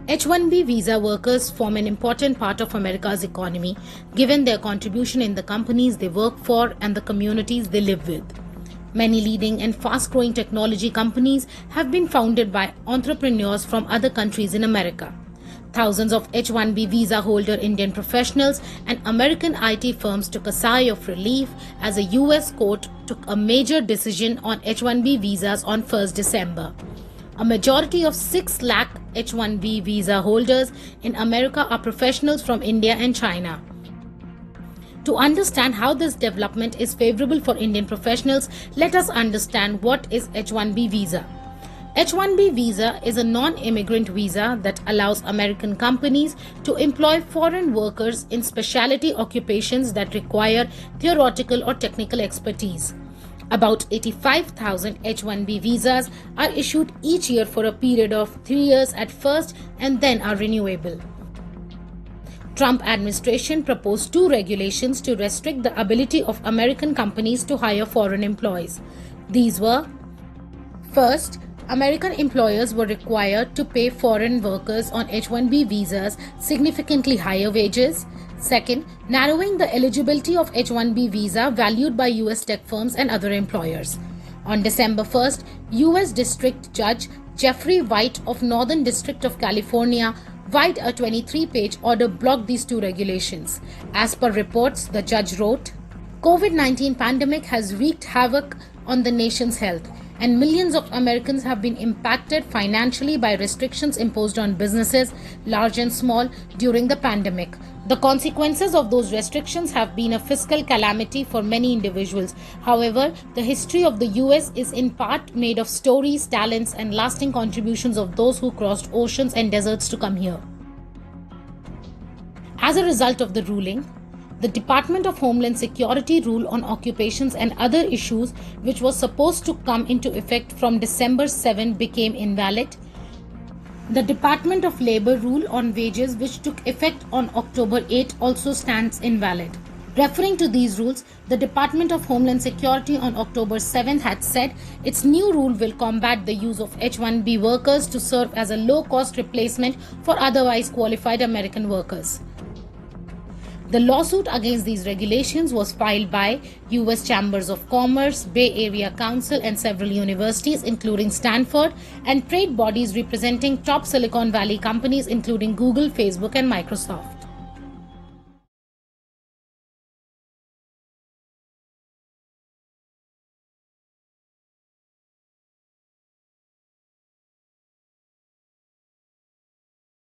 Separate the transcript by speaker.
Speaker 1: H-1B visa workers form an important part of America's economy, given their contribution in the companies they work for and the communities they live with. Many leading and fast-growing technology companies have been founded by entrepreneurs from other countries in America. Thousands of H-1B visa holder Indian professionals and American IT firms took a sigh of relief as a US court took a major decision on H-1B visas on 1st December. A majority of 6 lakh H-1B visa holders in America are professionals from India and China. To understand how this development is favorable for Indian professionals, let us understand what is H-1B visa. H-1B visa is a non-immigrant visa that allows American companies to employ foreign workers in specialty occupations that require theoretical or technical expertise. About 85,000 H-1B visas are issued each year for a period of 3 years at first and then are renewable. Trump administration proposed 2 regulations to restrict the ability of American companies to hire foreign employees. These were: first, American employers were required to pay foreign workers on H-1B visas significantly higher wages. Second, narrowing the eligibility of H-1B visa valued by US tech firms and other employers. On December 1st, US District Judge Jeffrey White of Northern District of California via a 23-page order blocked these 2 regulations. As per reports, the judge wrote, "COVID-19 pandemic has wreaked havoc on the nation's health, and millions of Americans have been impacted financially by restrictions imposed on businesses, large and small, during the pandemic. The consequences of those restrictions have been a fiscal calamity for many individuals. However, the history of the US is in part made of stories, talents, and lasting contributions of those who crossed oceans and deserts to come here." As a result of the ruling, the Department of Homeland Security rule on occupations and other issues, which was supposed to come into effect from December 7, became invalid. The Department of Labor rule on wages, which took effect on October 8, also stands invalid. Referring to these rules, the Department of Homeland Security on October 7 had said its new rule will combat the use of H-1B workers to serve as a low-cost replacement for otherwise qualified American workers. The lawsuit against these regulations was filed by US Chambers of Commerce, Bay Area Council, and several universities, including Stanford, and trade bodies representing top Silicon Valley companies, including Google, Facebook, and Microsoft.